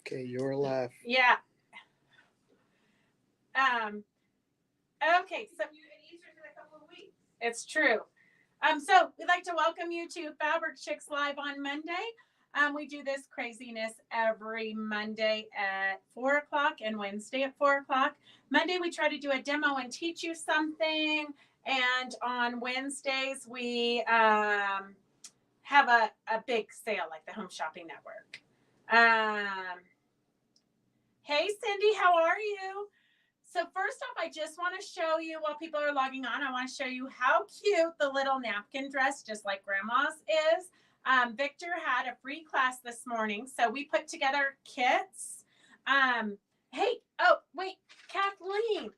Okay, you're live. Yeah. Okay. So it's true. So we'd like to welcome you to Fabric Chicks Live on Monday. We do this craziness every Monday at 4 o'clock and Wednesday at 4 o'clock. Monday, we try to do a demo and teach you something. And on Wednesdays, we have a big sale like the Home Shopping Network. Hey, Cindy, how are you? So first off, I just want to show you while people are logging on, I want to show you how cute the little napkin dress, just like Grandma's, is. Victor had a free class this morning, so we put together kits. Hey, oh, wait, Kathleen,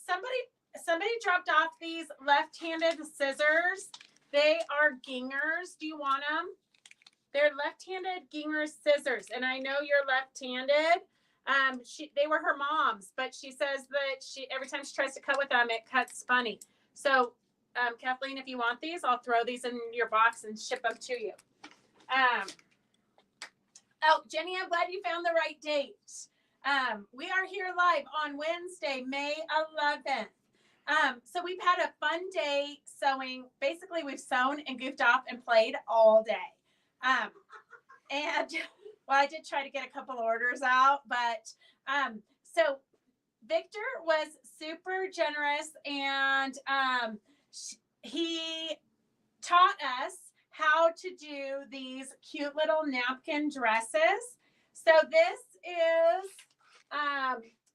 somebody dropped off these left-handed scissors. They are Gingers. Do you want them? They're left-handed Ginger scissors, and I know you're left-handed. They were her mom's, but she says that every time she tries to cut with them, it cuts funny. So, Kathleen, if you want these, I'll throw these in your box and ship them to you. Jenny, I'm glad you found the right date. We are here live on Wednesday, May 11th. So we've had a fun day sewing. Basically, we've sewn and goofed off and played all day. And well, I did try to get a couple orders out, but so Victor was super generous, and he taught us how to do these cute little napkin dresses. So this is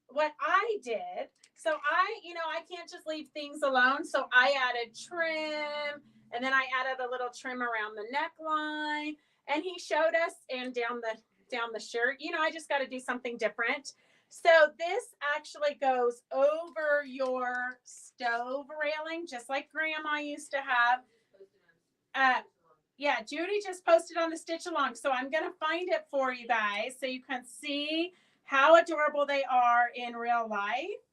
what I did. So I can't just leave things alone. So I added trim, and then I added a little trim around the neckline. And he showed us, and down the shirt, I just got to do something different. So this actually goes over your stove railing, just like Grandma used to have. Yeah, Judy just posted on the Stitch Along. So I'm going to find it for you guys so you can see how adorable they are in real life.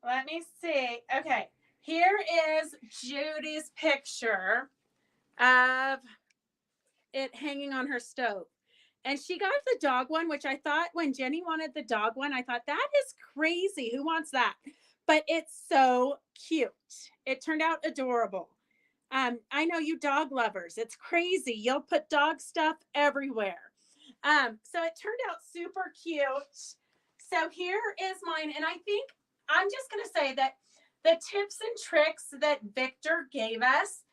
Let me see. Okay, here is Judy's picture of it hanging on her stove. And she got the dog one, which I thought when Jenny wanted the dog one, I thought that is crazy. Who wants that? But it's so cute. It turned out adorable. I know you dog lovers. It's crazy. You'll put dog stuff everywhere. So it turned out super cute. So here is mine. And I think I'm just going to say that the tips and tricks that Victor gave us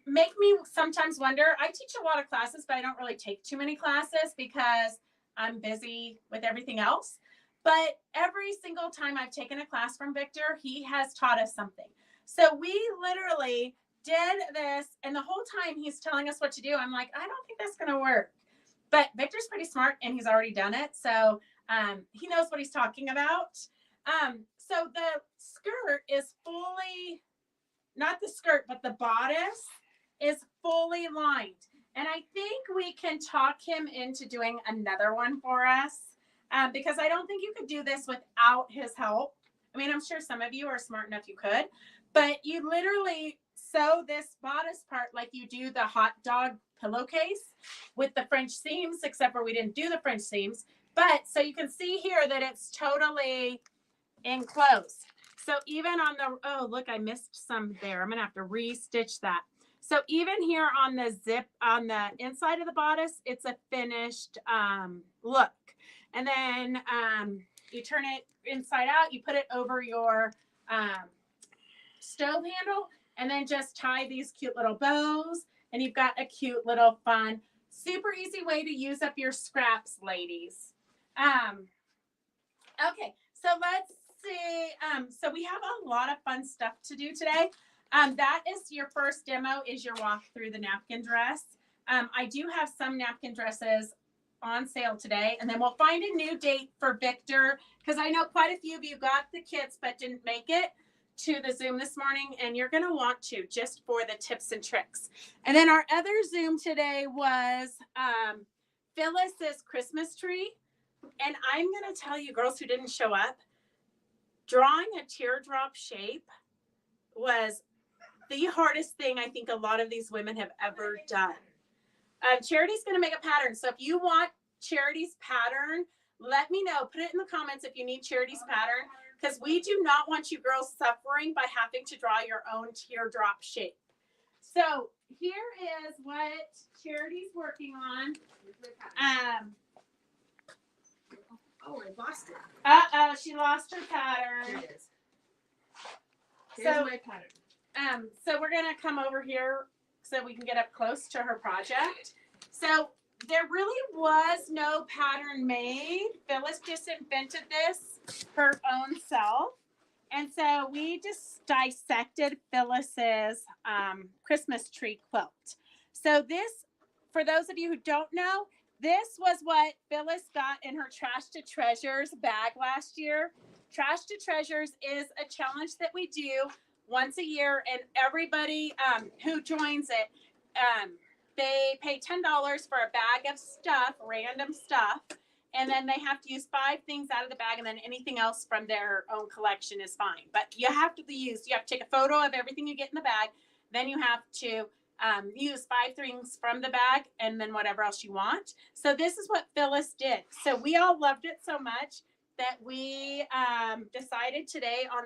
make me sometimes wonder. I teach a lot of classes, but I don't really take too many classes because I'm busy with everything else. But every single time I've taken a class from Victor, he has taught us something. So we literally did this, and the whole time he's telling us what to do, I'm like, I don't think that's going to work. But Victor's pretty smart, and he's already done it. So he knows what he's talking about. So the skirt is fully, not the skirt, but the bodice is fully lined. And I think we can talk him into doing another one for us because I don't think you could do this without his help. I mean, I'm sure some of you are smart enough you could, but you literally sew this bodice part like you do the hot dog pillowcase with the French seams, except for we didn't do the French seams. But so you can see here that it's totally enclosed. So even on the, oh, look, I missed some there. I'm going to have to re-stitch that. So even here on the zip, on the inside of the bodice, it's a finished look. And then you turn it inside out, you put it over your stove handle, and then just tie these cute little bows, and you've got a cute little fun, super easy way to use up your scraps, ladies. Okay, so let's see. So we have a lot of fun stuff to do today. That is your first demo, is your walk through the napkin dress. I do have some napkin dresses on sale today, and then we'll find a new date for Victor, because I know quite a few of you got the kits but didn't make it to the Zoom this morning, and you're going to want to, just for the tips and tricks. And then our other Zoom today was Phyllis's Christmas tree. And I'm going to tell you, girls who didn't show up, drawing a teardrop shape was the hardest thing I think a lot of these women have ever done. Charity's going to make a pattern. So if you want Charity's pattern, let me know. Put it in the comments if you need Charity's pattern, because we do not want you girls suffering by having to draw your own teardrop shape. So here is what Charity's working on. Oh, I lost it. Uh-oh, she lost her pattern. Here it is. Here's my pattern. So we're gonna come over here so we can get up close to her project. So there really was no pattern made. Phyllis just invented this her own self. And so we just dissected Phyllis's Christmas tree quilt. So this, for those of you who don't know, this was what Phyllis got in her Trash to Treasures bag last year. Trash to Treasures is a challenge that we do once a year, and everybody who joins it, they pay $10 for a bag of stuff, random stuff, and then they have to use 5 things out of the bag, and then anything else from their own collection is fine. But you have to take a photo of everything you get in the bag, then you have to use 5 things from the bag, and then whatever else you want. So this is what Phyllis did. So we all loved it so much that we decided today on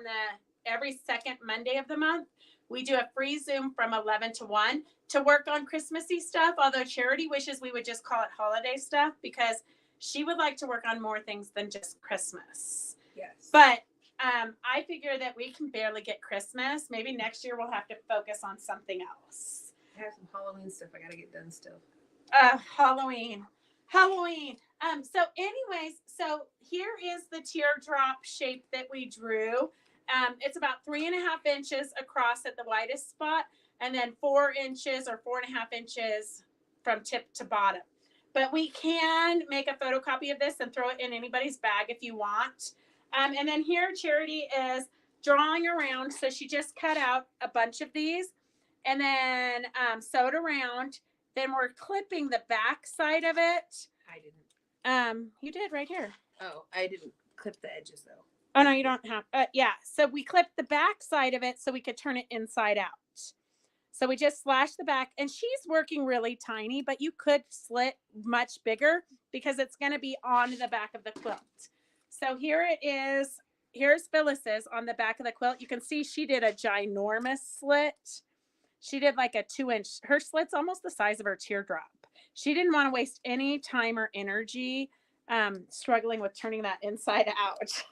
every second Monday of the month, we do a free Zoom from 11 to 1 to work on Christmassy stuff, although Charity wishes we would just call it holiday stuff because she would like to work on more things than just Christmas. Yes. But I figure that we can barely get Christmas. Maybe next year we'll have to focus on something else. I have some Halloween stuff I got to get done still. Halloween. So anyways, so here is the teardrop shape that we drew. It's about 3.5 inches across at the widest spot, and then 4 inches or 4.5 inches from tip to bottom. But we can make a photocopy of this and throw it in anybody's bag if you want. And then here Charity is drawing around. So she just cut out a bunch of these and then sewed around. Then we're clipping the back side of it. I didn't. You did right here. Oh, I didn't clip the edges though. Oh, no, you don't have. Yeah. So we clipped the back side of it so we could turn it inside out. So we just slashed the back, and she's working really tiny, but you could slit much bigger because it's going to be on the back of the quilt. So here it is. Here's Phyllis's on the back of the quilt. You can see she did a ginormous slit. She did like a 2-inch. Her slit's almost the size of her teardrop. She didn't want to waste any time or energy struggling with turning that inside out.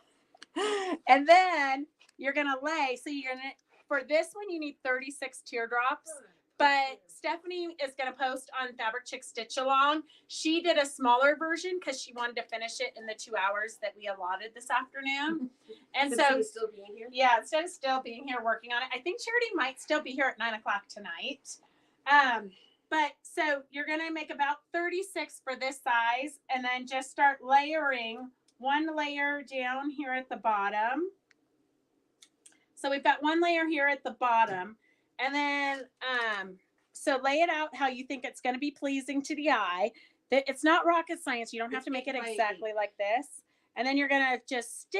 And then you're going to lay. So you're going to, for this one, you need 36 teardrops, but Stephanie is going to post on Fabric Chick Stitch Along. She did a smaller version because she wanted to finish it in the 2 hours that we allotted this afternoon. And Instead of still being here? Yeah, instead of still being here working on it. I think Charity might still be here at 9 o'clock tonight. But so you're going to make about 36 for this size and then just start layering 1 layer down here at the bottom. So we've got 1 layer here at the bottom, and then, so lay it out how you think it's going to be pleasing to the eye. It's not rocket science. You don't have to make it exactly like this. And then you're going to just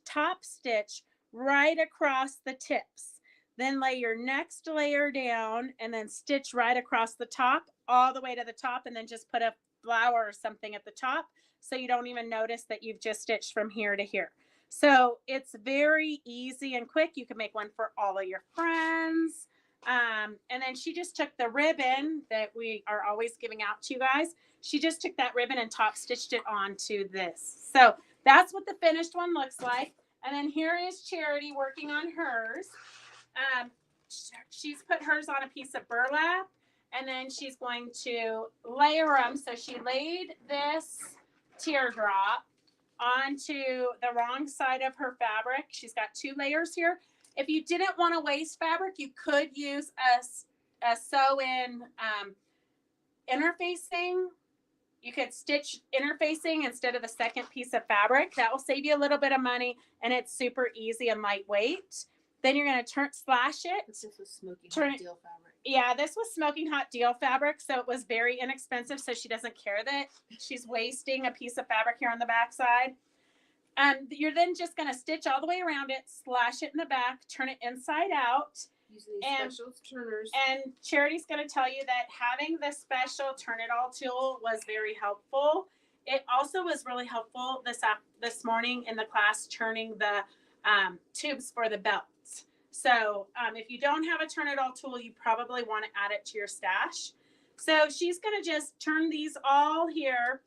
top stitch right across the tips. Then lay your next layer down and then stitch right across the top, all the way to the top, and then just put a flower or something at the top so you don't even notice that you've just stitched from here to here. So it's very easy and quick. You can make one for all of your friends. And then she just took the ribbon that we are always giving out to you guys. She just took that ribbon and top stitched it onto this. So that's what the finished one looks like. And then here is Charity working on hers. She's put hers on a piece of burlap, and then she's going to layer them. So she laid this teardrop onto the wrong side of her fabric. She's got 2 layers here. If you didn't want to waste fabric, you could use a sew-in interfacing. You could stitch interfacing instead of the second piece of fabric. That will save you a little bit of money, and it's super easy and lightweight. Then you're going to slash it. This was smoking hot deal fabric. Yeah, this was smoking hot deal fabric, so it was very inexpensive, so she doesn't care that she's wasting a piece of fabric here on the back side. You're then just going to stitch all the way around it, slash it in the back, turn it inside out. Using these And- special turners. And Charity's going to tell you that having the special Turn It All tool was very helpful. It also was really helpful this morning in the class turning the tubes for the belts. So if you don't have a Turn It All tool, you probably want to add it to your stash. So she's going to just turn these all here.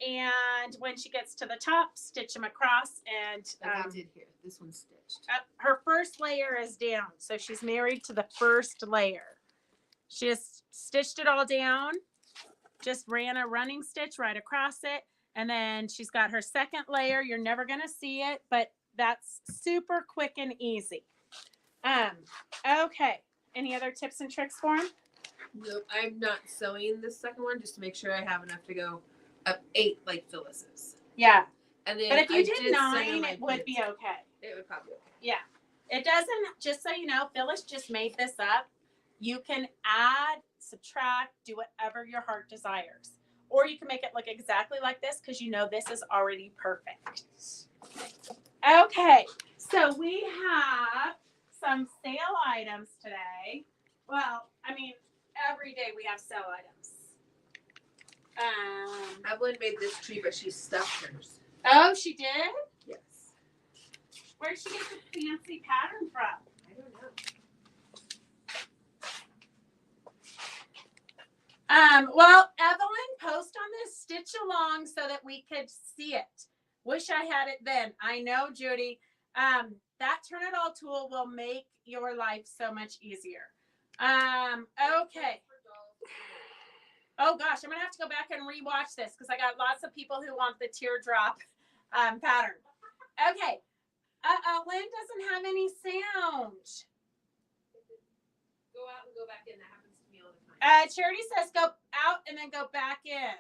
And when she gets to the top, stitch them across. And Like I did here. This one's stitched. her first layer is down. So she's married to the first layer. She just stitched it all down. Just ran a running stitch right across it. And then she's got her second layer. You're never going to see it, but that's super quick and easy. Okay. Any other tips and tricks for him? Nope. I'm not sewing this second one just to make sure I have enough to go up 8 like Phyllis's. Yeah. And then But if you I did send her 9, my it would be pins. okay. It would probably be okay. Yeah. It doesn't, just so you know, Phyllis just made this up. You can add, subtract, do whatever your heart desires. Or you can make it look exactly like this because you know this is already perfect. Okay, so we have some sale items today. Well, I mean, every day we have sale items. Evelyn made this tree, but she stuffed hers. Oh, she did? Yes. Where'd she get the fancy pattern from? I don't know. Well, Evelyn, post on this stitch along so that we could see it. Wish I had it then. I know, Judy. That Turn It All tool will make your life so much easier. Okay. Oh gosh, I'm gonna have to go back and rewatch this because I got lots of people who want the teardrop pattern. Okay. Lynn doesn't have any sound. Go out and go back in. That happens to me all the time. Charity says go out and then go back in.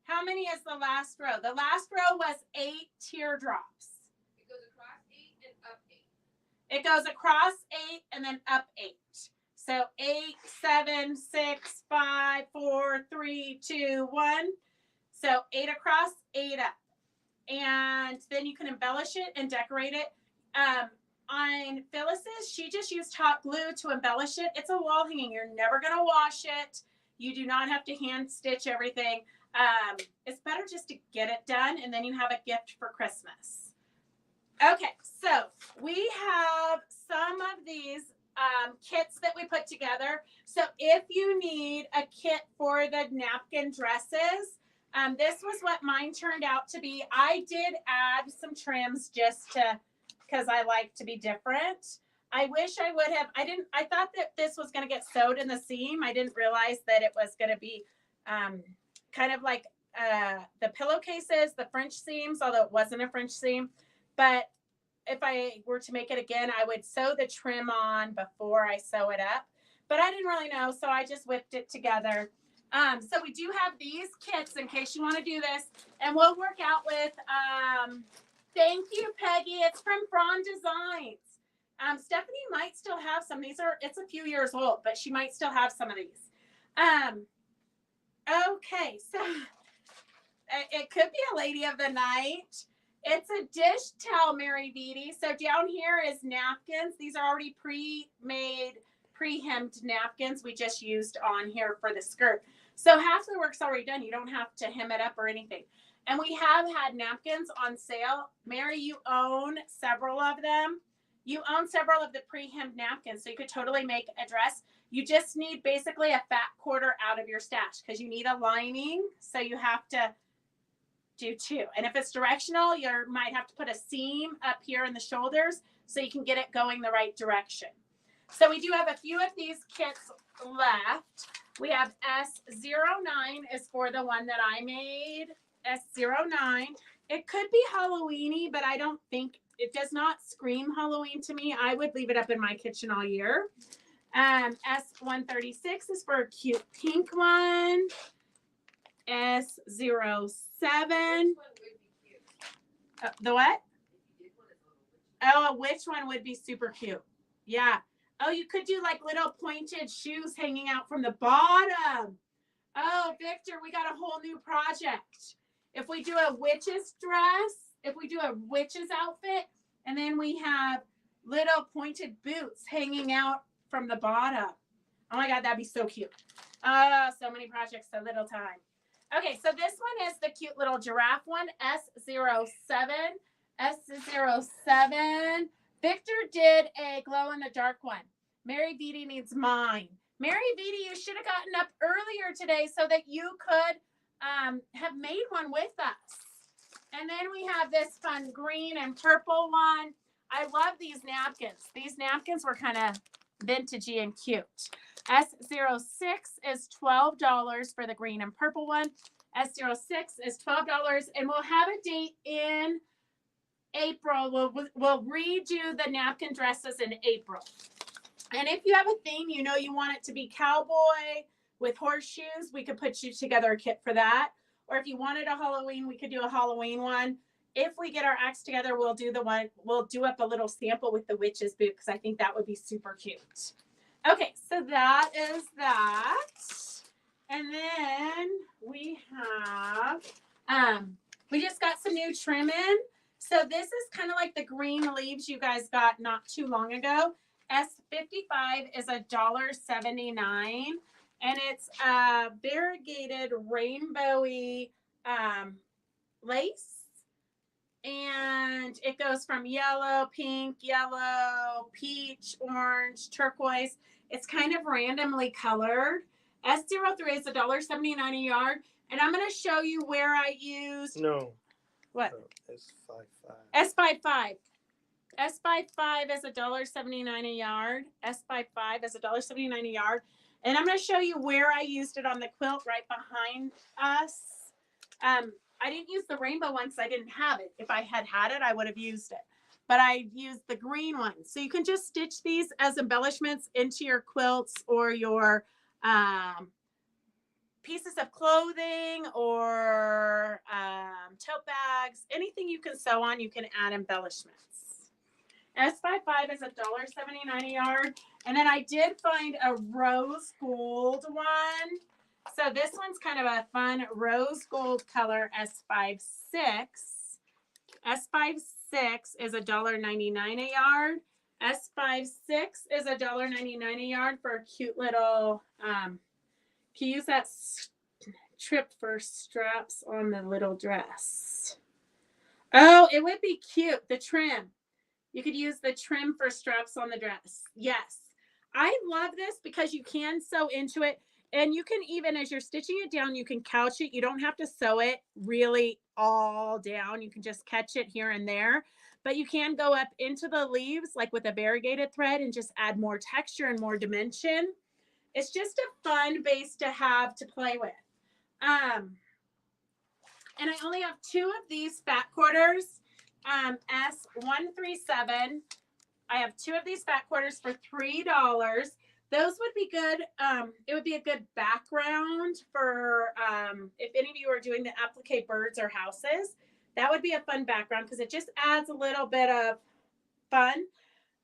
How many is the last row? The last row was 8 teardrops. It goes across 8 and up 8. It goes across 8 and then up 8. So 8, 7, 6, 5, 4, 3, 2, 1. So 8 across, 8 up. And then you can embellish it and decorate it. On Phyllis's, she just used hot glue to embellish it. It's a wall hanging. You're never going to wash it. You do not have to hand stitch everything. It's better just to get it done, and then you have a gift for Christmas. Okay, so we have some of these kits that we put together. So if you need a kit for the napkin dresses, this was what mine turned out to be. I did add some trims just to, because I like to be different. I wish I would have, I thought that this was going to get sewed in the seam. I didn't realize that it was going to be kind of like the pillowcases, the French seams, although it wasn't a French seam. But if I were to make it again, I would sew the trim on before I sew it up. But I didn't really know, so I just whipped it together. So we do have these kits in case you want to do this. And we'll work out with, thank you, Peggy. It's from Braun Designs. Stephanie might still have some. It's a few years old, but she might still have some of these. Okay, so it could be a lady of the night. It's a dish towel, Mary Beatty. So down here is napkins. These are already pre-made, pre-hemmed napkins we just used on here for the skirt. So half the work's already done. You don't have to hem it up or anything. And we have had napkins on sale. Mary, you own several of them. You own several of the pre-hemmed napkins, so you could totally make a dress. You just need basically a fat quarter out of your stash because you need a lining, so you have to do 2. And if it's directional, you might have to put a seam up here in the shoulders so you can get it going the right direction. So we do have a few of these kits left. We have S09 is for the one that I made. S09. It could be Halloweeny, but I don't think it does not scream Halloween to me. I would leave it up in my kitchen all year. S136 is for a cute pink one. S07. The what? Oh, which one would be super cute? Yeah. Oh, you could do like little pointed shoes hanging out from the bottom. Oh, Victor, we got a whole new project. If we do a witch's dress, if we do a witch's outfit, and then we have little pointed boots hanging out from the bottom. Oh my God, that'd be so cute. So many projects, so little time. Okay, so this one is the cute little giraffe one, S07. S07. Victor did a glow in the dark one. Mary Beatty needs mine. Mary Beatty, you should have gotten up earlier today so that you could have made one with us. And then we have this fun green and purple one. I love these napkins. These napkins were kind of vintagey and cute. S06 is $12 for the green and purple one. S06 is $12, and we'll have a date in April. We'll redo the napkin dresses in April. And if you have a theme, you know you want it to be cowboy with horseshoes, we could put you together a kit for that. Or if you wanted a Halloween, we could do a Halloween one. If we get our acts together, we'll do up a little sample with the witch's boot because I think that would be super cute. Okay, so that is that. And then we have, we just got some new trim in. So this is kind of like the green leaves you guys got not too long ago. S55 is $1.79. And it's variegated rainbowy lace. And it goes from yellow, pink, yellow, peach, orange, turquoise. It's kind of randomly colored. S03 is $1.79 a yard. And I'm going to show you where I used. No. What? No, S55. S55. S55 is $1.79 a yard. S55 is $1.79 a yard. And I'm going to show you where I used it on the quilt right behind us. I didn't use the rainbow one because I didn't have it. If I had had it, I would have used it. But I used the green one. So you can just stitch these as embellishments into your quilts or your pieces of clothing or tote bags. Anything you can sew on, you can add embellishments. S55 is $1.79 a yard. And then I did find a rose gold one. So this one's kind of a fun rose gold color, S56. S56 is $1.99 a yard. S56 is $1.99 a yard for a cute little, can you use that strip for straps on the little dress? Oh, it would be cute, the trim. You could use the trim for straps on the dress. Yes. I love this because you can sew into it. And you can even, as you're stitching it down, you can couch it. You don't have to sew it really all down. You can just catch it here and there. But you can go up into the leaves, like with a variegated thread, and just add more texture and more dimension. It's just a fun base to have to play with. And I only have 2 of these fat quarters, S137. I have 2 of these fat quarters for $3. Those would be good. It would be a good background for if any of you are doing the applique birds or houses. That would be a fun background because it just adds a little bit of fun.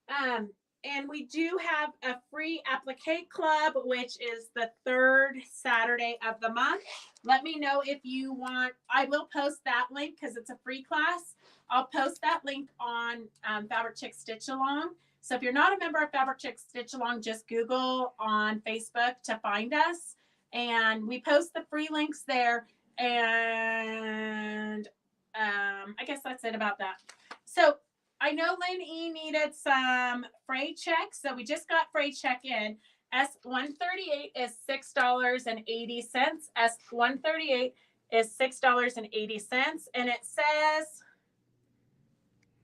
And we do have a free applique club, which is the 3rd Saturday of the month. Let me know if you want. I will post that link because it's a free class. I'll post that link on Fabric Chick Stitch Along. So if you're not a member of Fabric Chick Stitch Along, just Google on Facebook to find us. And we post the free links there. And I guess that's it about that. So I know Lynn E needed some fray check. So we just got fray check in. S138 is $6.80. S138 is $6.80. And it says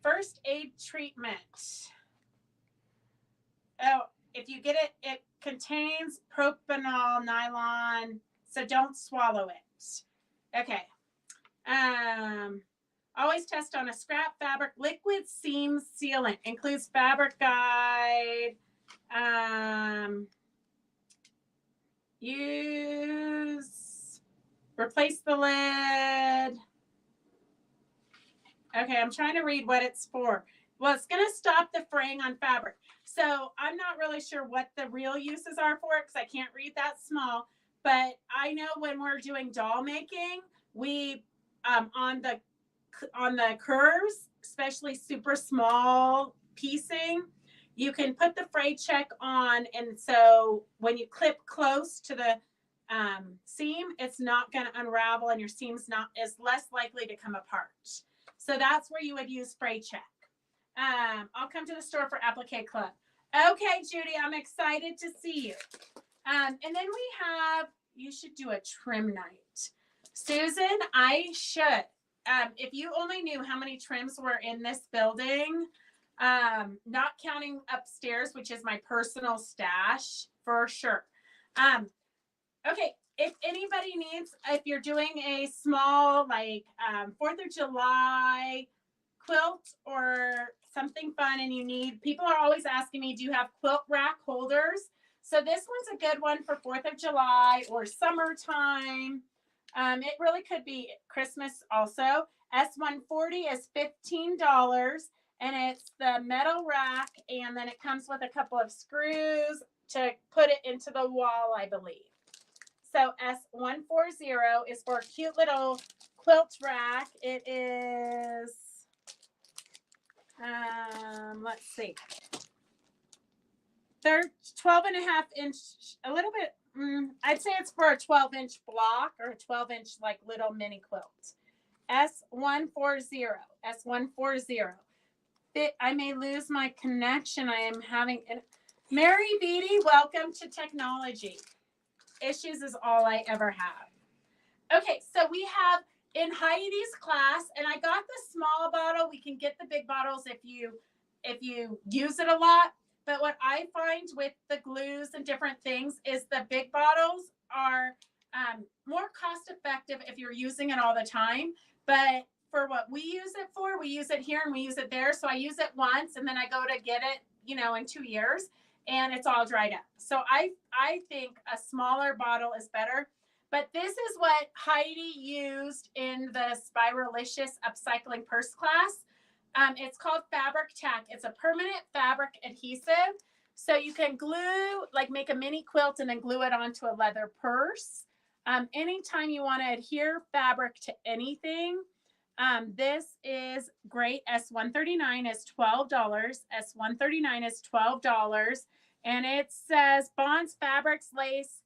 first aid treatment. Oh, if you get it, it contains propanol nylon, so don't swallow it. Okay. Always test on a scrap fabric. Liquid seam sealant includes fabric guide. Replace the lid. Okay, I'm trying to read what it's for. Well, it's going to stop the fraying on fabric. So I'm not really sure what the real uses are for it because I can't read that small. But I know when we're doing doll making, we on the curves, especially super small piecing, You can put the fray check on, and so when you clip close to the seam, it's not going to unravel, and your seam's not is less likely to come apart. So that's where you would use fray check. I'll come to the store for applique club. Okay, Judy, I'm excited to see you. And then we have, you should do a trim night. Susan, I should. If you only knew how many trims were in this building, not counting upstairs, which is my personal stash for sure. Okay, if anybody needs, if you're doing a small, like 4th of July quilt or something fun and you need, people are always asking me, do you have quilt rack holders? So this one's a good one for 4th of July or summertime. It really could be Christmas also. S140 is $15 and it's the metal rack, and then it comes with a couple of screws to put it into the wall, I believe. So S140 is for a cute little quilt rack. It is, let's see, 12 and a half inch, a little bit, I'd say it's for a 12-inch block or a 12-inch like little mini quilt. S140, S140. I may lose my connection. I am having, Mary Beatty, welcome to technology. Issues is all I ever have. Okay, so we have in Heidi's class, and I got the small bottle. We can get the big bottles if you use it a lot. But what I find with the glues and different things is the big bottles are more cost effective if you're using it all the time. But for what we use it for, we use it here and we use it there. So I use it once and then I go to get it, in 2 years and it's all dried up. So I think a smaller bottle is better. But this is what Heidi used in the Spiralicious upcycling purse class. It's called Fabric Tack. It's a permanent fabric adhesive. So you can glue, like make a mini quilt and then glue it onto a leather purse. Anytime you want to adhere fabric to anything, this is great. S139 is $12. S139 is $12. And it says Bonds Fabrics, Lace,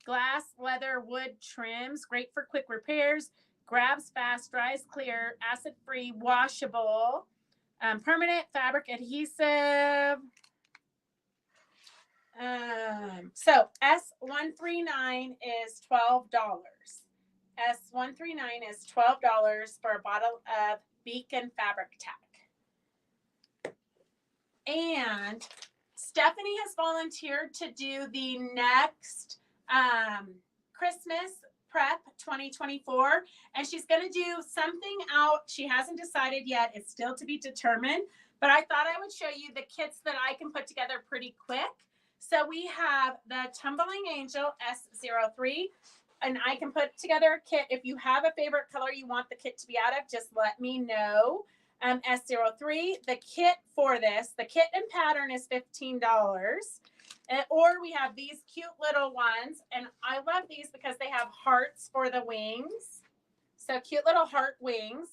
Glass, Leather, Wood Trims. Great for quick repairs. Grabs fast, dries clear, acid-free, washable. Permanent fabric adhesive. So S139 is $12. S139 is $12 for a bottle of Beacon Fabric Tack. And Stephanie has volunteered to do the next Christmas prep 2024, and she's going to do something out. She hasn't decided yet. It's still to be determined, but I thought I would show you the kits that I can put together pretty quick. So we have the Tumbling Angel S03, and I can put together a kit. If you have a favorite color you want the kit to be out of, just let me know. S03, the kit for this, the kit and pattern is $15. Or we have these cute little ones, and I love these because they have hearts for the wings. So cute little heart wings.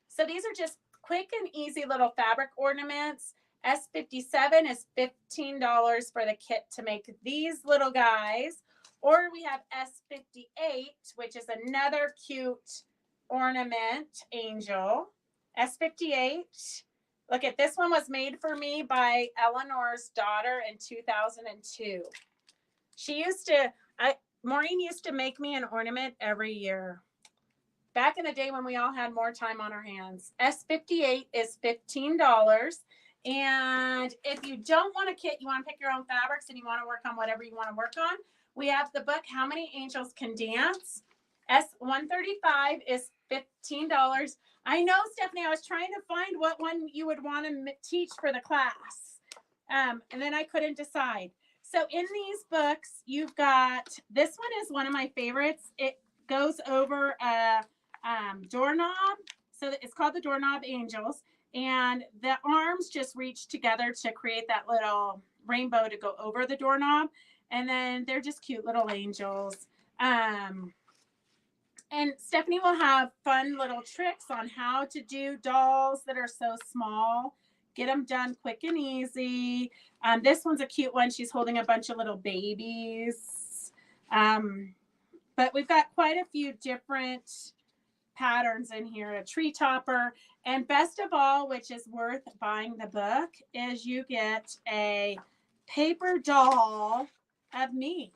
So these are just quick and easy little fabric ornaments. S57 is $15 for the kit to make these little guys. Or we have S58, which is another cute ornament angel. S58. Look at this one, was made for me by Eleanor's daughter in 2002. Maureen used to make me an ornament every year. Back in the day when we all had more time on our hands. S58 is $15. And if you don't want a kit, you want to pick your own fabrics and you want to work on whatever you want to work on, we have the book, How Many Angels Can Dance? S135 is $15. I know, Stephanie, I was trying to find what one you would want to teach for the class. And then I couldn't decide. So in these books, you've got, this one is one of my favorites. It goes over a doorknob. So it's called the Doorknob Angels. And the arms just reach together to create that little rainbow to go over the doorknob. And then they're just cute little angels. And Stephanie will have fun little tricks on how to do dolls that are so small. Get them done quick and easy. This one's a cute one. She's holding a bunch of little babies. But we've got quite a few different patterns in here. A tree topper. And best of all, which is worth buying the book, is you get a paper doll of me.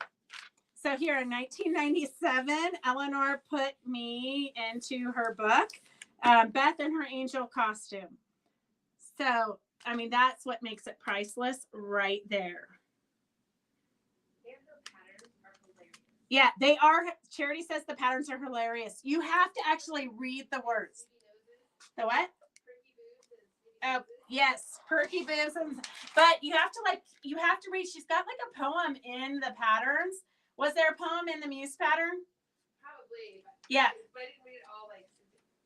So here in 1997, Eleanor put me into her book, Beth in her angel costume. So, I mean, that's what makes it priceless right there. And her patterns are hilarious. Yeah, they are. Charity says the patterns are hilarious. You have to actually read the words. The what? Oh, yes, perky boobs. But you have to read. She's got like a poem in the patterns. Was there a poem in the Muse pattern? Probably. But Yeah. But I didn't read it all.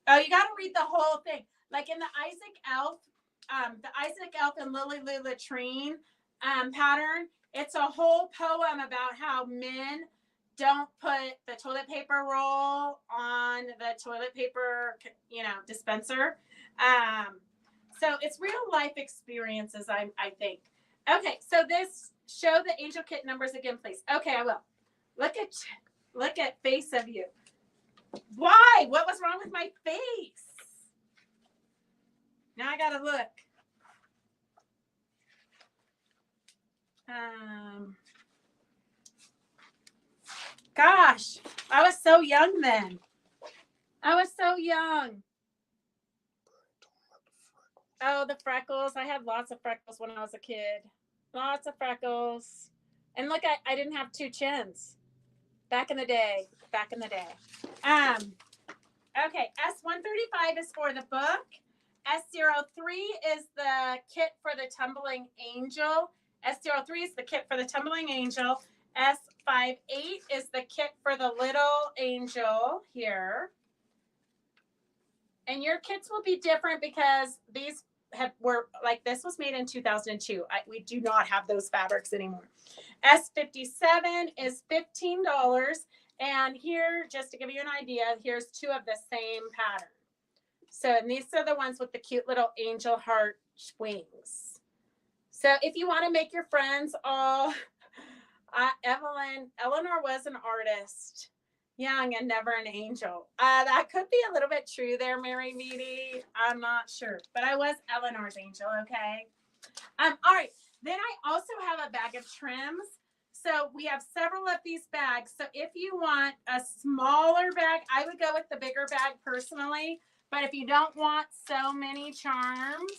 Oh, you got to read the whole thing. Like in the Isaac Elf and Lily Lou Latrine pattern, it's a whole poem about how men don't put the toilet paper roll on the toilet paper, dispenser. So it's real life experiences, I think. Okay, so show the angel kit numbers again, please. Okay, I will. Look at face of you. Why? What was wrong with my face? Now I gotta look. Gosh, I was so young then. I was so young. Oh, the freckles. I had lots of freckles when I was a kid. Lots of freckles. And look, I didn't have two chins. Back in the day. Okay, S135 is for the book. S03 is the kit for the tumbling angel. S03 is the kit for the tumbling angel. S58 is the kit for the little angel here. And your kits will be different because these this was made in 2002. We do not have those fabrics anymore. S57 is $15. And here, just to give you an idea, here's two of the same pattern. So, and these are the ones with the cute little angel heart wings. So if you want to make your friends all, Eleanor was an artist, young and never an angel. That could be a little bit true there, Mary Meady. I'm not sure, but I was Eleanor's angel, okay? All right, then I also have a bag of trims. So we have several of these bags. So if you want a smaller bag, I would go with the bigger bag personally. But if you don't want so many charms,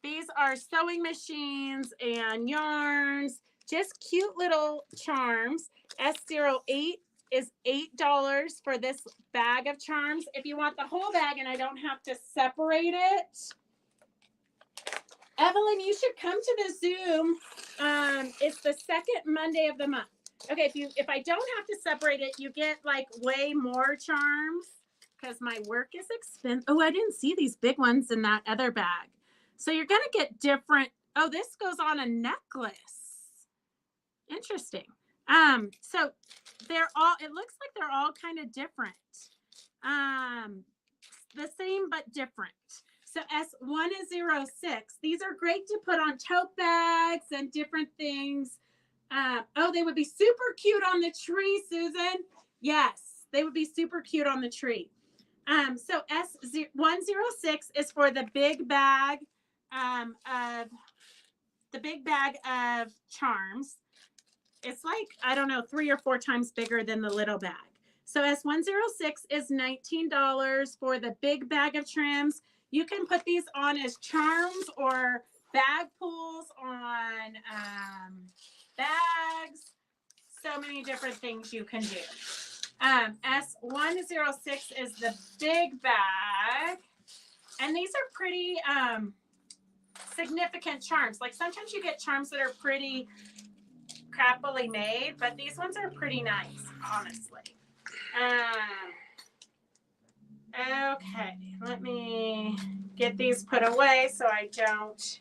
these are sewing machines and yarns, just cute little charms. S08 is $8 for this bag of charms. If you want the whole bag and I don't have to separate it, Evelyn, you should come to the Zoom. It's the second Monday of the month. Okay, if I don't have to separate it, you get like way more charms because my work is expensive. Oh, I didn't see these big ones in that other bag. So you're going to get different. Oh, this goes on a necklace. Interesting. So it looks like they're all kind of different. The same but different. So S106, these are great to put on tote bags and different things. They would be super cute on the tree, Susan. Yes, they would be super cute on the tree. So S106 is for the big bag of charms. It's like, I don't know, 3 or 4 times bigger than the little bag. So S106 is $19 for the big bag of trims. You can put these on as charms or bag pulls on bags. So many different things you can do. S106 is the big bag. And these are pretty significant charms. Like sometimes you get charms that are pretty crappily made, but these ones are pretty nice, honestly. Okay, let me get these put away so I don't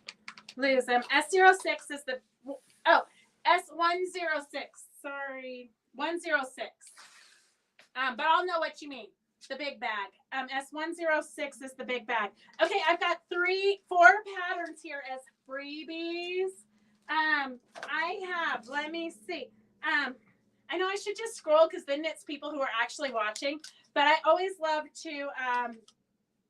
lose them. S06 is S106. Sorry, 106. But I'll know what you mean. the big bag. S106 is the big bag. Okay, I've got 4 patterns here as freebies. I have, let me see. I know I should just scroll because then it's people who are actually watching, but I always love to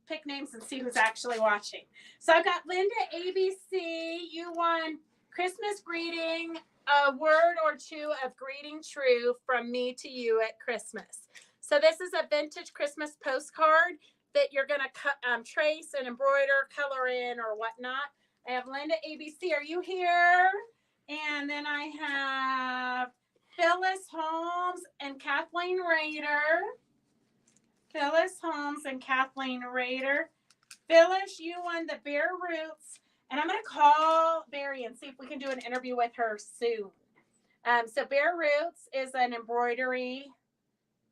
pick names and see who's actually watching. So I've got Linda ABC. You won Christmas greeting, a word or two of greeting true from me to you at Christmas. So this is a vintage Christmas postcard that you're going to trace and embroider, color in, or whatnot. I have Linda ABC. Are you here? And then I have Phyllis Holmes and Kathleen Rader. Phyllis Holmes and Kathleen Rader. Phyllis, you won the Bare Roots. And I'm going to call Barry and see if we can do an interview with her soon. So Bare Roots is an embroidery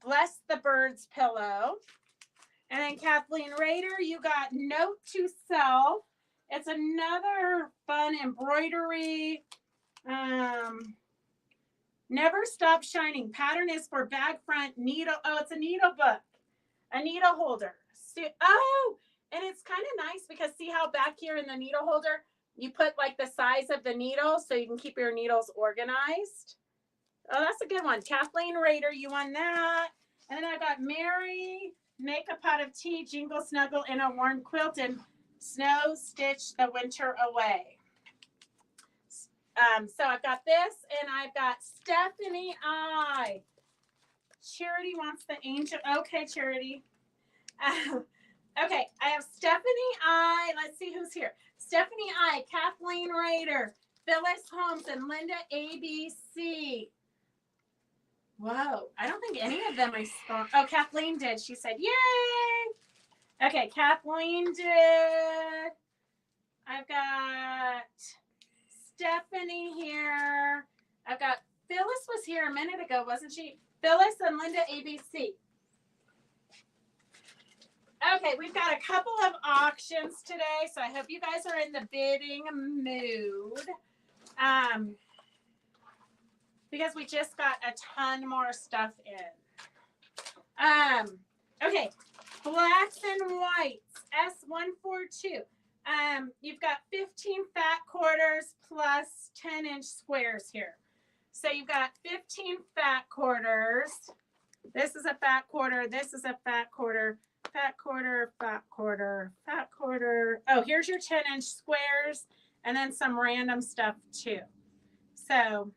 Bless the Birds pillow. And then Kathleen Rader, you got Note to Self. It's another fun embroidery. Never Stop Shining. Pattern is for bag front needle. Oh, it's a needle book. A needle holder. Oh, and it's kind of nice because see how back here in the needle holder, you put like the size of the needle so you can keep your needles organized. Oh, that's a good one. Kathleen Rader, you won that. And then I got Mary, Make a Pot of Tea, Jingle Snuggle in a Warm Quilt, and Snow Stitch the Winter Away. So I've got this, and I've got Stephanie I. Charity wants the angel. Okay, Charity. Okay, I have Stephanie I. Let's see who's here. Stephanie I, Kathleen Rader, Phyllis Holmes, and Linda ABC. Whoa, I don't think any of them I saw. Oh, Kathleen did. She said, yay. Okay, Kathleen did. I've got Stephanie here. I've got Phyllis was here a minute ago, wasn't she? Phyllis and Linda ABC. Okay, we've got a couple of auctions today, so I hope you guys are in the bidding mood. Because we just got a ton more stuff in. Okay, blacks and whites, S142. You've got 15 fat quarters plus 10-inch squares here. So you've got 15 fat quarters. This is a fat quarter. This is a fat quarter. Fat quarter, fat quarter, fat quarter. Oh, here's your 10-inch squares and then some random stuff too. So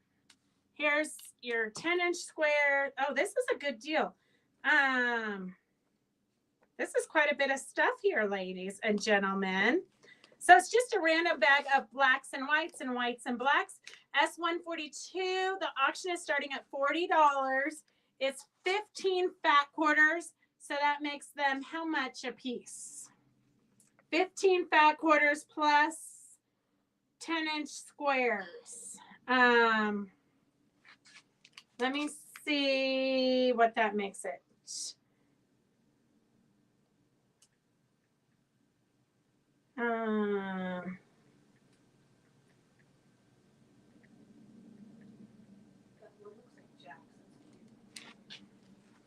here's your 10-inch square. Oh, this is a good deal. This is quite a bit of stuff here, ladies and gentlemen. So it's just a random bag of blacks and whites and blacks. S142, the auction is starting at $40. It's 15 fat quarters, so that makes them how much a piece? 15 fat quarters plus 10-inch squares. Let me see what that makes it.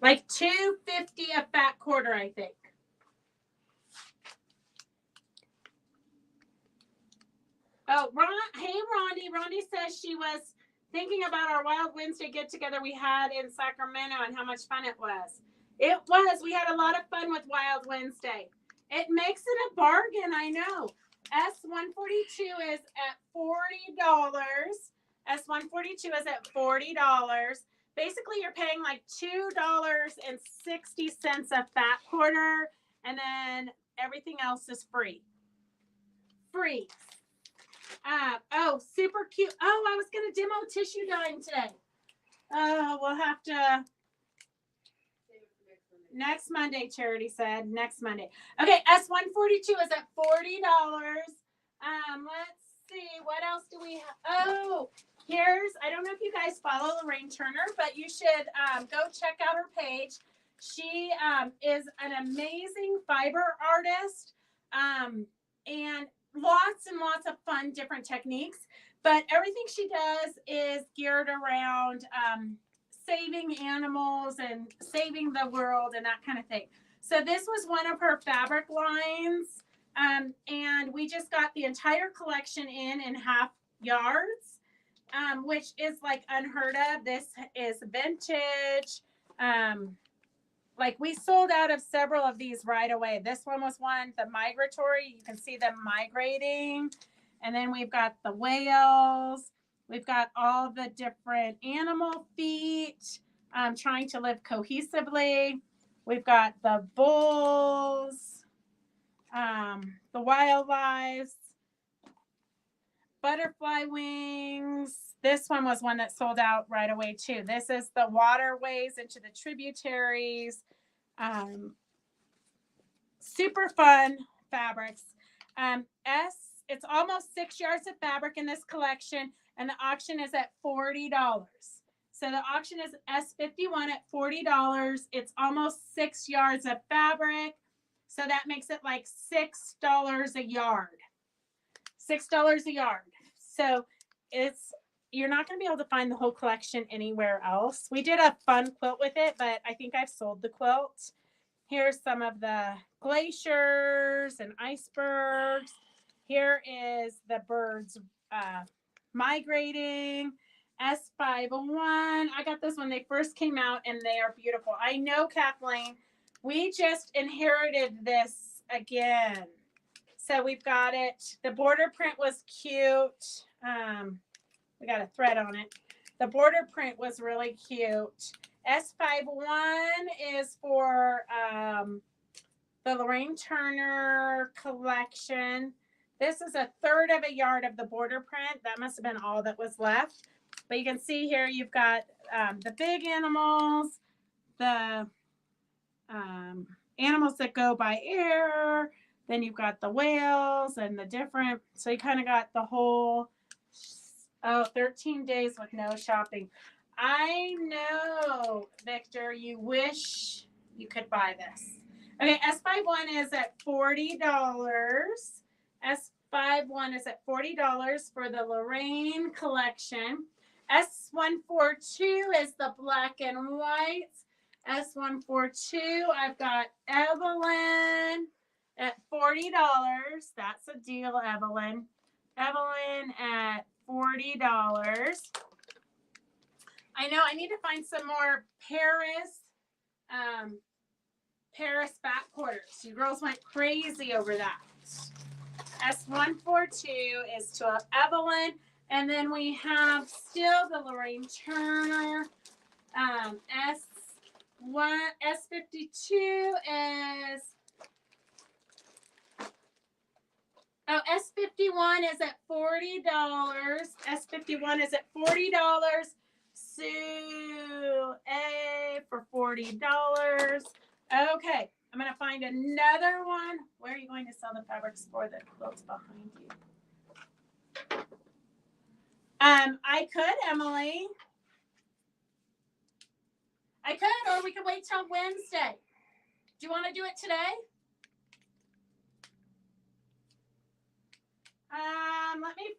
Like $2.50 a fat quarter, I think. Oh, hey, Rondi. Rondi says she was thinking about our Wild Wednesday get-together we had in Sacramento and how much fun it was. It was. We had a lot of fun with Wild Wednesday. It makes it a bargain, I know. S142 is at $40. S142 is at $40. Basically, you're paying like $2.60 a fat quarter, and then everything else is free. Free. Oh, super cute. Oh, I was going to demo tissue dyeing today. Oh, we'll have to. Next Monday, Charity said. Next Monday. Okay, S142 is at $40. Let's see. What else do we have? Oh, I don't know if you guys follow Lorraine Turner, but you should go check out her page. She is an amazing fiber artist and lots and lots of fun different techniques. But everything she does is geared around saving animals and saving the world and that kind of thing. So this was one of her fabric lines. And we just got the entire collection in half yards, which is like unheard of. This is vintage. Like we sold out of several of these right away. This one was one, the migratory. You can see them migrating. And then we've got the whales. We've got all the different animal feet trying to live cohesively. We've got the bulls, the wildlife, butterfly wings. This one was one that sold out right away too. This is the waterways into the tributaries. Super fun fabrics. It's almost 6 yards of fabric in this collection, and the auction is at $40. So the auction is S51 at $40. It's almost 6 yards of fabric. So that makes it like $6 a yard. $6 a yard. So you're not going to be able to find the whole collection anywhere else. We did a fun quilt with it, but I think I've sold the quilt. Here's some of the glaciers and icebergs. Here is the birds migrating. S501. I got this when they first came out, and they are beautiful. I know, Kathleen, we just inherited this again. So we've got it. The border print was cute. We got a thread on it. The border print was really cute. S51 is for the Lorraine Turner collection. This is a third of a yard of the border print. That must have been all that was left. But you can see here you've got the big animals, the animals that go by air. Then you've got the whales and the different. So you kind of got the whole 13 days with no shopping. I know, Victor, you wish you could buy this. Okay, S51 is at $40. S51 is at $40 for the Lorraine collection. S142 is the black and white. S142, I've got Evelyn at $40. That's a deal, Evelyn. Evelyn at $40. I know I need to find some more Paris back quarters. You girls went crazy over that. S142 is to Evelyn. And then we have still the Lorraine Turner. S52 is... Oh, S51 is at $40. S51 is at $40. Sue A for $40. Okay, I'm going to find another one. Where are you going to sell the fabrics for the quilts behind you? I could, Emily. I could, or we could wait till Wednesday. Do you want to do it today? Let me.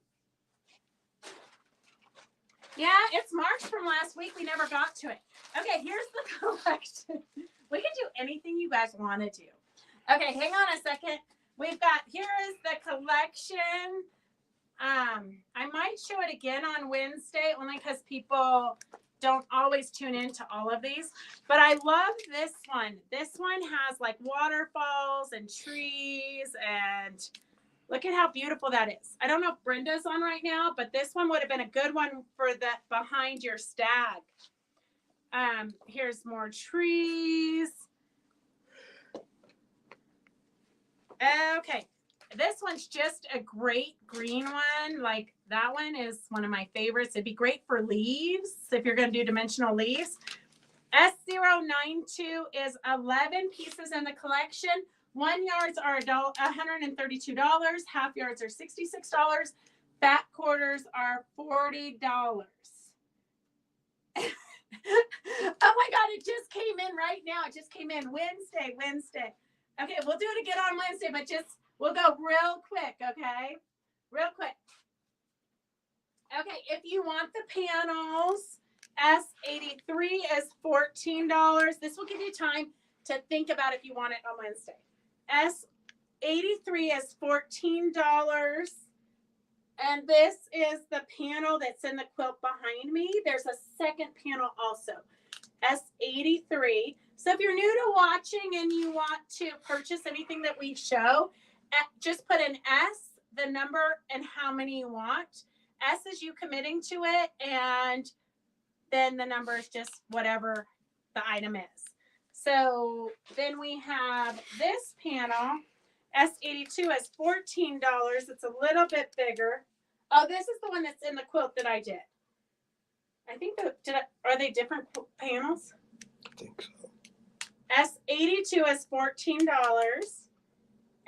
Yeah, it's March from last week. We never got to it. Okay, here's the collection. We can do anything you guys want to do. Okay, hang on a second. Here is the collection. I might show it again on Wednesday, only because people don't always tune into all of these. But I love this one. This one has like waterfalls and trees, and look at how beautiful that is. I don't know if Brenda's on right now, but this one would have been a good one for that behind your stag. Here's more trees. Okay. This one's just a great green one. Like that one is one of my favorites. It'd be great for leaves if you're going to do dimensional leaves. S092 is 11 pieces in the collection. 1 yards are $132. Half yards are $66. Back quarters are $40. Oh my God, it just came in right now. It just came in Wednesday. Okay, we'll do it again on Wednesday, but we'll go real quick, okay? Real quick. Okay, if you want the panels, S83 is $14. This will give you time to think about if you want it on Wednesday. S83 is $14. And this is the panel that's in the quilt behind me. There's a second panel also, S83. So if you're new to watching and you want to purchase anything that we show, just put an S, the number, and how many you want. S is you committing to it, and then the number is just whatever the item is. So then we have this panel. S82 is $14. It's a little bit bigger. Oh, this is the one that's in the quilt that I did. I think are they different panels? I think so. S82 is $14.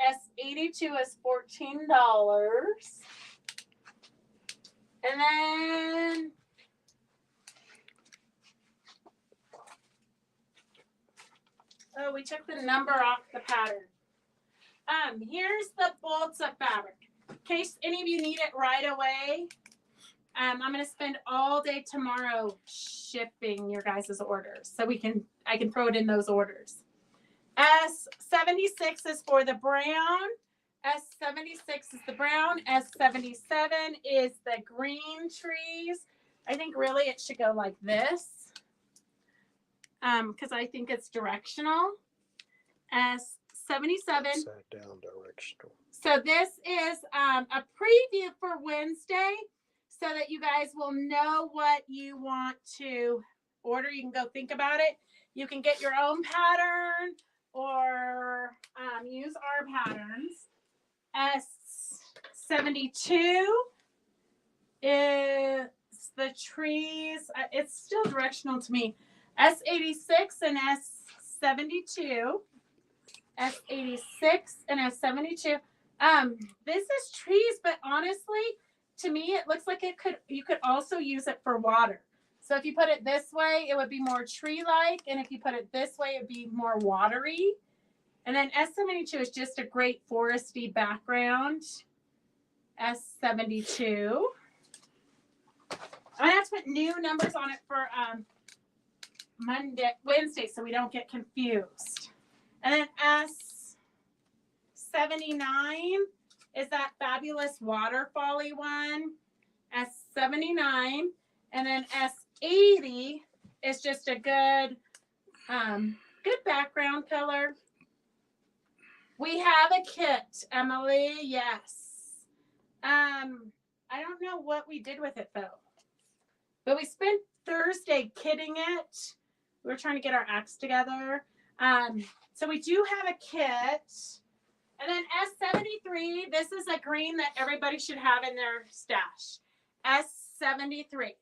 S82 is $14. And then oh, we took the number off the pattern. Here's the bolts of fabric. In case any of you need it right away, I'm going to spend all day tomorrow shipping your guys' orders, so I can throw it in those orders. S76 is for the brown. S76 is the brown. S77 is the green trees. I think really it should go like this, because I think it's directional. S77. Upside down directional. So this is a preview for Wednesday so that you guys will know what you want to order. You can go think about it. You can get your own pattern or use our patterns. S72 is the trees. It's still directional to me. S86 and S72. S86 and S72. This is trees, but honestly, to me, it looks like you could also use it for water. So if you put it this way, it would be more tree-like, and if you put it this way, it would be more watery. And then S72 is just a great foresty background. S72. I have to put new numbers on it for Wednesday, so we don't get confused. And then S79 is that fabulous waterfall-y one. S79. And then S80 is just a good background color. We have a kit, Emily. Yes. I don't know what we did with it though. But we spent Thursday kitting it. We were trying to get our acts together. So we do have a kit. And then S73, this is a green that everybody should have in their stash. S73.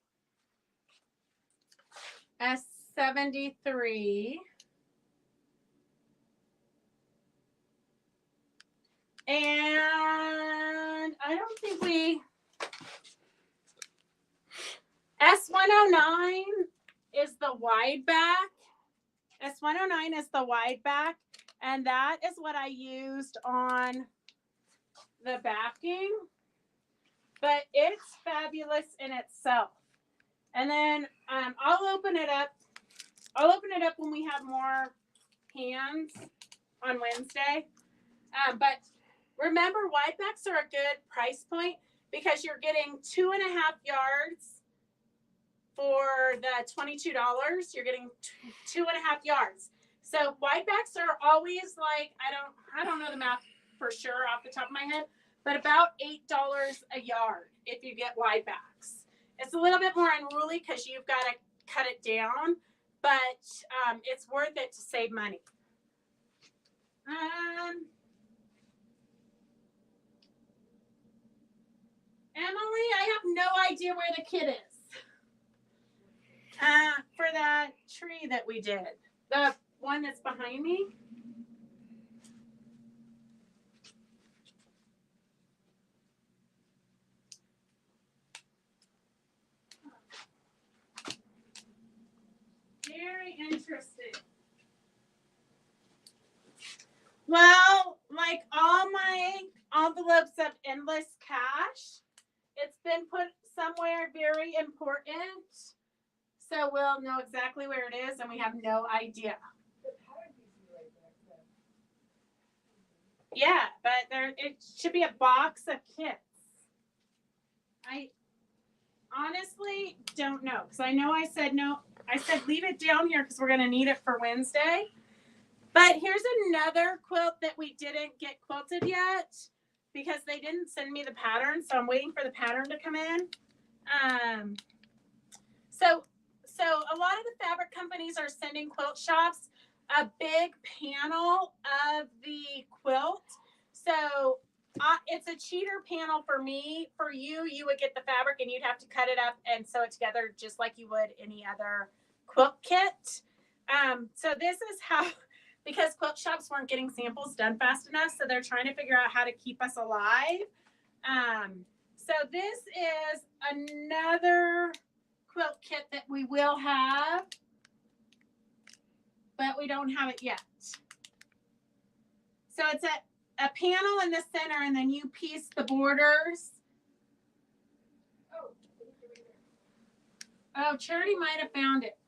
S73. And I don't think S109 is the wide back. S109 is the wide back. And that is what I used on the backing. But it's fabulous in itself. And then I'll open it up. I'll open it up when we have more hands on Wednesday. But remember, wide backs are a good price point because you're getting 2.5 yards for the $22. You're getting 2.5 yards. So wide backs are always like, I don't know the math for sure off the top of my head, but about $8 a yard if you get wide backs. It's a little bit more unruly because you've got to cut it down, but it's worth it to save money. Emily, I have no idea where the kit is. For that tree that we did. The one that's behind me. Very interesting. Well, like all my envelopes of endless cash, it's been put somewhere very important. So we'll know exactly where it is and we have no idea. Yeah, but it should be a box of kits. I honestly don't know because I know I said no. I said leave it down here because we're going to need it for Wednesday. But here's another quilt that we didn't get quilted yet because they didn't send me the pattern. So I'm waiting for the pattern to come in. So a lot of the fabric companies are sending quilt shops a big panel of the quilt. So it's a cheater panel for me. For you, you would get the fabric and you'd have to cut it up and sew it together just like you would any other quilt kit. So this is how, because quilt shops weren't getting samples done fast enough, so they're trying to figure out how to keep us alive. So this is another quilt kit that we will have, but we don't have it yet. So it's a panel in the center and then you piece the borders. Oh, Charity might have found it.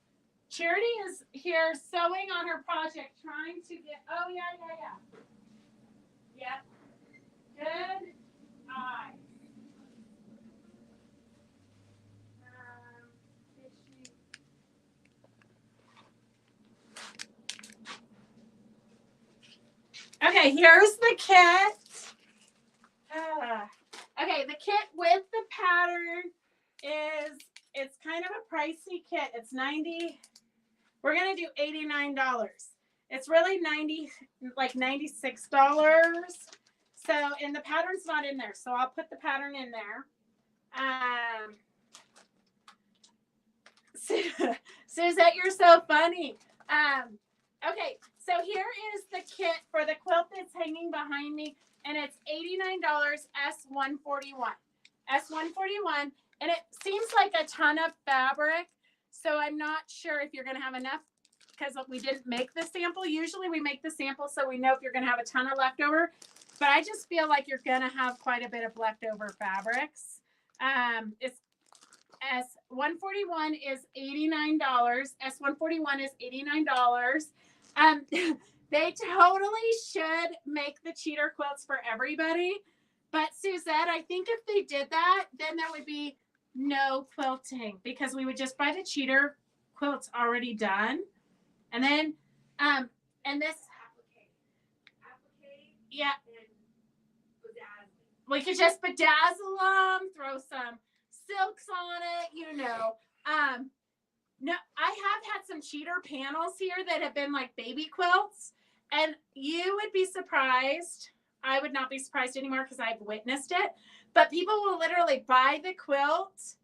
Charity is here sewing on her project, trying to get, oh yeah. Good eye. Okay, here's the kit. Okay, the kit with the pattern it's kind of a pricey kit. It's $90. We're gonna do $89. It's really $96. So, and the pattern's not in there, so I'll put the pattern in there. Suzette, you're so funny. Okay, so here is the kit for the quilt that's hanging behind me, and it's $89 S141. S141, and it seems like a ton of fabric, so I'm not sure if you're going to have enough because we didn't make the sample. Usually we make the sample so we know if you're going to have a ton of leftover, but I just feel like you're going to have quite a bit of leftover fabrics. It's S141 is $89. S141 is $89. They totally should make the cheater quilts for everybody. But Suzette, I think if they did that, then there would be no quilting because we would just buy the cheater quilts already done. And then, and this, yeah, we could just bedazzle them, throw some silks on it, you know. No, I have had some cheater panels here that have been like baby quilts, and you would be surprised. I would not be surprised anymore because I've witnessed it. But people will literally buy the quilt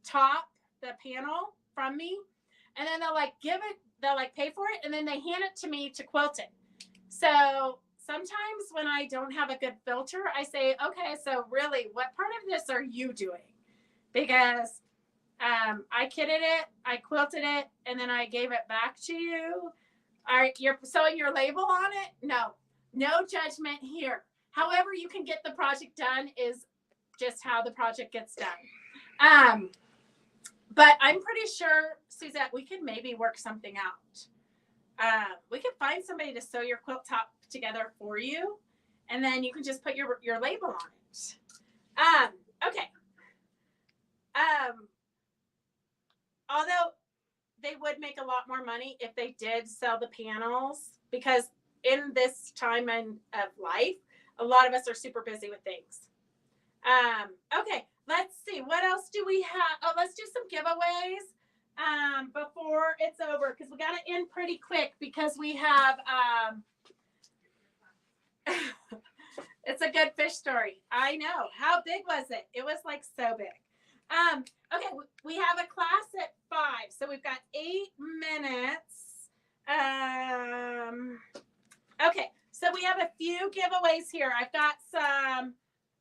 top, the panel from me, and then they'll like they'll like pay for it, and then they hand it to me to quilt it. So sometimes when I don't have a good filter, I say, okay, so really, what part of this are you doing? Because I kitted it, I quilted it, and then I gave it back to you. All right, you're sewing your label on it? No judgment here. However you can get the project done is just how the project gets done. But I'm pretty sure, Suzette, we could maybe work something out. We could find somebody to sew your quilt top together for you, and then you can just put your label on it. Okay. Although they would make a lot more money if they did sell the panels, because in this time of life, a lot of us are super busy with things. Okay, let's see. What else do we have? Oh, let's do some giveaways before it's over, because we got to end pretty quick because we have it's a good fish story. I know. How big was it? It was like so big. Okay, we have a class at 5, so we've got 8 minutes. Okay, so we have a few giveaways here. I've got some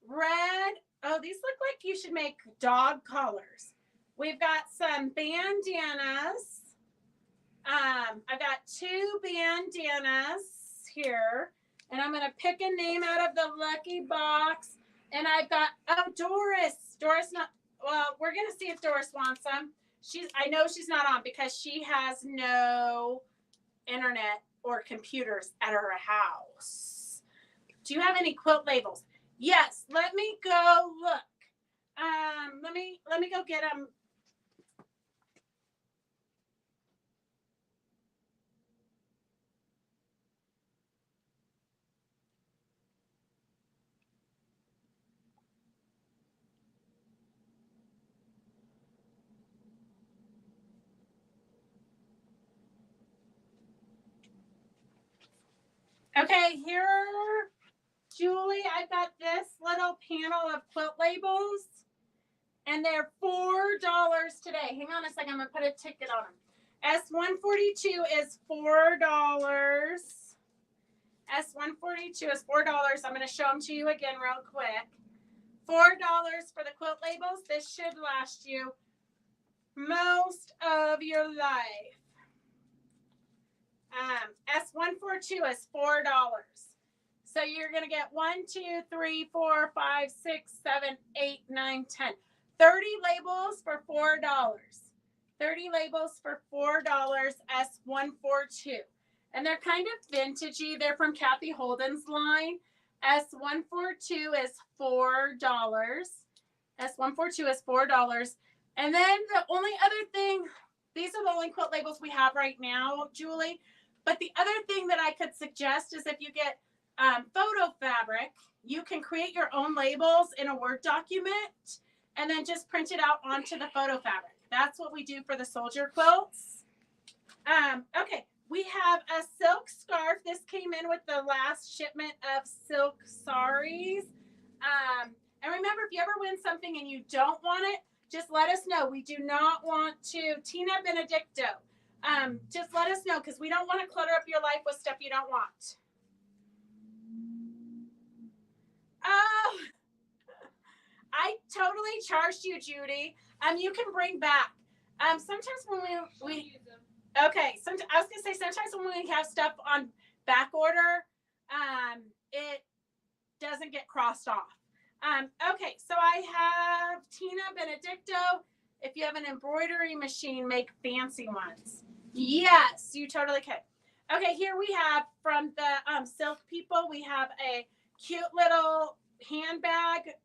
red. Oh, these look like you should make dog collars. We've got some bandanas. I've got 2 bandanas here, and I'm going to pick a name out of the lucky box. And I've got, oh, Doris. Doris, not. Well, we're going to see if Doris wants them. I know she's not on because she has no internet or computers at her house. Do you have any quilt labels? Yes, let me go look. Let me go get them. Okay, here, Julie, I've got this little panel of quilt labels, and they're $4 today. Hang on a second, I'm gonna put a ticket on them. S142 is $4. S142 is $4. I'm gonna show them to you again real quick. $4 for the quilt labels. This should last you most of your life. S142 is $4. So you're going to get 1, 2, 3, 4, 5, 6, 7, 8, 9, 10. 30 labels for $4. 30 labels for $4, S142. And they're kind of vintagey. They're from Kathy Holden's line. S142 is $4. S142 is $4. And then the only other thing, these are the only quilt labels we have right now, Julie. But the other thing that I could suggest is if you get photo fabric, you can create your own labels in a Word document and then just print it out onto the photo fabric. That's what we do for the soldier quilts. Okay, we have a silk scarf. This came in with the last shipment of silk saris. And remember, if you ever win something and you don't want it, just let us know. We do not want to. Tina Benedicto. Just let us know because we don't want to clutter up your life with stuff you don't want. Oh, I totally charged you, Judy. You can bring back. Sometimes when we okay. I was gonna say sometimes when we have stuff on back order, it doesn't get crossed off. Okay, so I have Tina Benedicto. If you have an embroidery machine, make fancy ones. Yes, you totally can. Okay, here we have from the Silk People, we have a cute little handbag,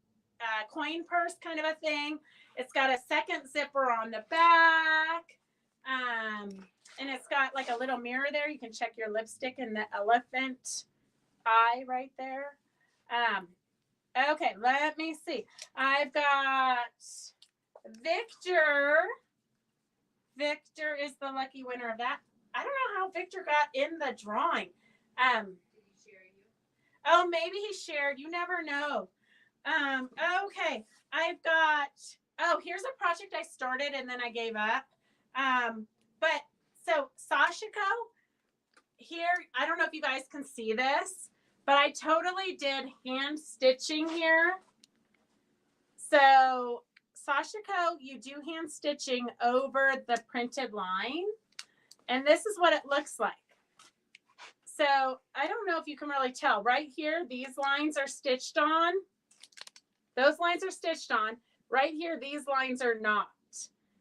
coin purse kind of a thing. It's got a second zipper on the back. And it's got like a little mirror there. You can check your lipstick and the elephant eye right there. Okay, let me see. I've got Victor. Victor is the lucky winner of that. I don't know how Victor got in the drawing. Did he share you? Oh, maybe he shared. You never know. Okay, I've got. Oh, here's a project I started and then I gave up. But so Sashiko, here, I don't know if you guys can see this, but I totally did hand stitching here. So Sashiko, you do hand stitching over the printed line. And this is what it looks like. So I don't know if you can really tell. Right here, these lines are stitched on. Those lines are stitched on. Right here, these lines are not.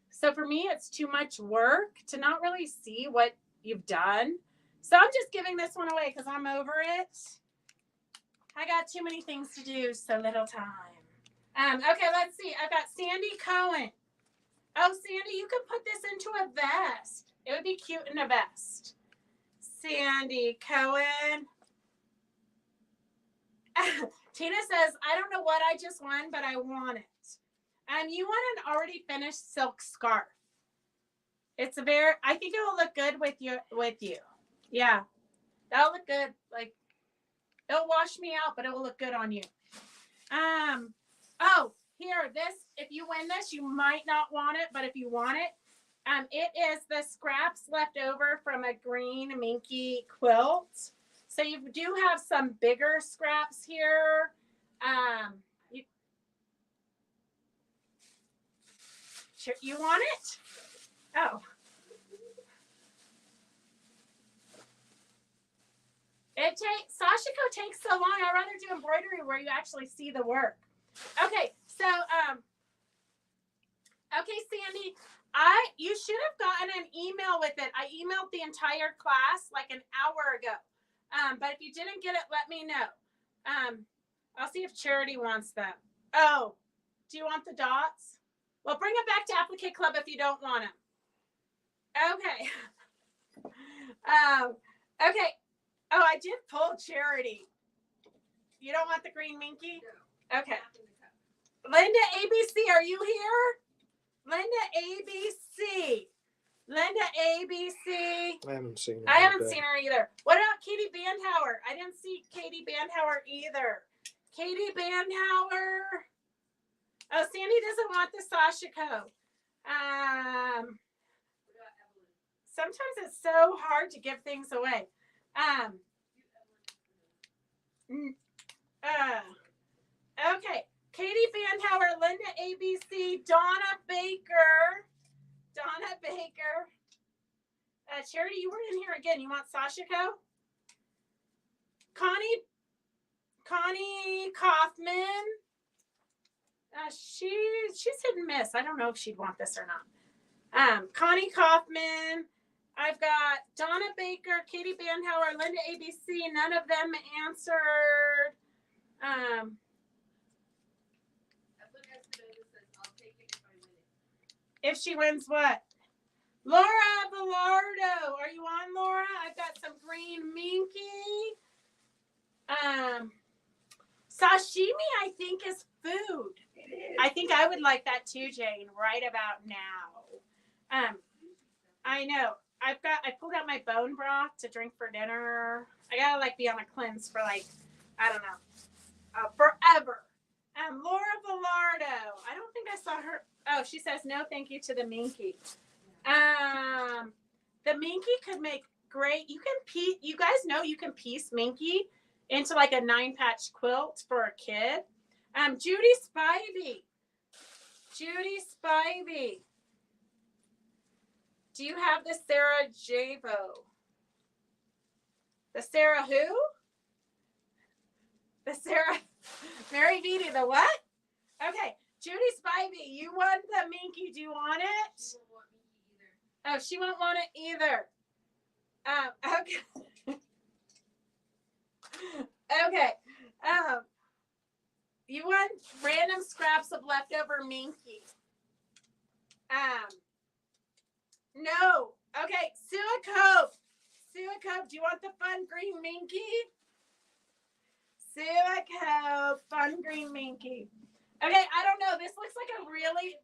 So for me, it's too much work to not really see what you've done. So I'm just giving this one away because I'm over it. I got too many things to do, so little time. Okay, let's see. I've got Sandy Cohen. Oh, Sandy, you could put this into a vest. It would be cute in a vest. Sandy Cohen. Tina says, I don't know what I just won, but I want it. You want an already finished silk scarf. It's a very, I think it will look good with you. Yeah, that'll look good. Like, it'll wash me out, but it will look good on you. Oh, here, this, if you win this, you might not want it, but if you want it, it is the scraps left over from a green minky quilt. So you do have some bigger scraps here. You want it? Oh. Sashiko takes so long. I'd rather do embroidery where you actually see the work. Okay, so okay, Sandy, You should have gotten an email with it. I emailed the entire class like an hour ago. But if you didn't get it, let me know. I'll see if Charity wants them. Oh, do you want the dots? Well, bring it back to Applique Club if you don't want them. Okay. Okay. Oh, I did pull Charity. You don't want the green minky? No. Okay. Linda ABC, are you here? Linda ABC. Linda ABC. I haven't seen her. I haven't today. seen her either. What about Katie Bandhauer? I didn't see Katie Bandhauer either. Katie Bandhauer. Oh, Sandy doesn't want the Sashiko. Sometimes it's so hard to give things away. Okay. Katie Bandhauer, Linda ABC, Donna Baker. Donna Baker. Charity, you were in here again. You want Sashiko? Connie Kaufman. She's hit and miss. I don't know if she'd want this or not. Connie Kaufman. I've got Donna Baker, Katie Bandhauer, Linda ABC. None of them answered. If she wins what? Laura Velardo. Are you on, Laura? I've got some green minky. Sashimi, I think, is food. I think I would like that too, Jane, right about now. I know. I pulled out my bone broth to drink for dinner. I gotta be on a cleanse for I don't know, forever. Laura Velardo. I don't think I saw her. Oh, she says no thank you to the minky. The minky could make great. You guys know you can piece minky into a 9-patch quilt for a kid. Judy Spivey. Do you have the Sarah Javo? The Sarah who? The Sarah Mary Beatty, the what? Okay, Judy Spivey, you want the minky. Do you want it? Oh, she won't want it either. Okay. Okay. You want random scraps of leftover minky. No. Okay, Sue Cope, do you want the fun green minky? Sue Cope, fun green minky. Okay, I don't know. This looks like a really...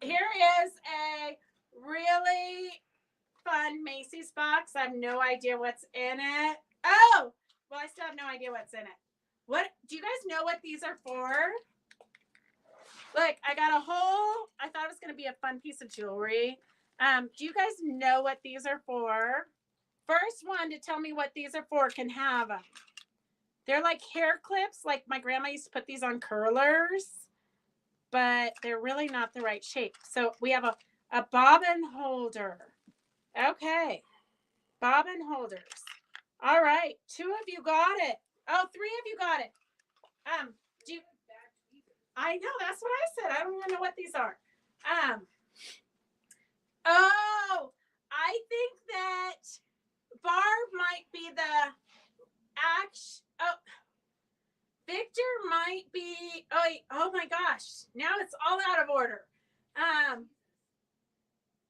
Here is a really fun Macy's box. I have no idea what's in it. Oh, well, I still have no idea what's in it. What do you guys know what these are for? Look, I got a whole, I thought it was going to be a fun piece of jewelry. Do you guys know what these are for? First one to tell me what these are for can have them. They're like hair clips. Like my grandma used to put these on curlers, but they're really not the right shape. So we have a bobbin holder. Okay. Bobbin holders. All right. 2 of you got it. Oh, 3 of you got it. I know, that's what I said. I don't even know what these are. Oh, I think that Barb might be the Victor might be, oh my gosh. Now it's all out of order.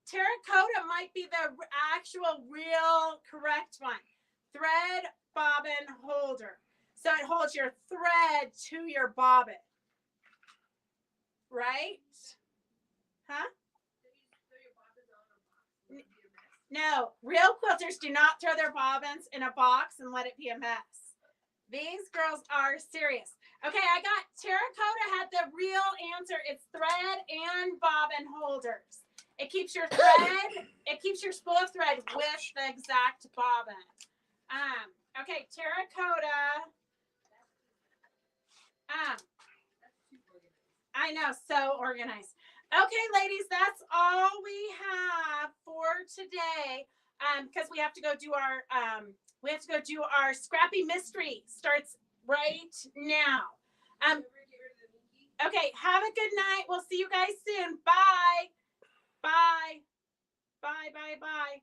Terracotta might be the actual real correct one. Thread bobbin holder. So it holds your thread to your bobbin. Right? Huh? No, real quilters do not throw their bobbins in a box and let it be a mess. These girls are serious. Okay, I got Terracotta had the real answer. It's thread and bobbin holders. It keeps your thread, it keeps your spool of thread with the exact bobbin. Okay, Terracotta. I know, so organized. Okay, ladies, that's all we have for today. Because we have to go do our Scrappy Mystery. Starts right now. Okay, have a good night. We'll see you guys soon. Bye. Bye. Bye, bye, bye.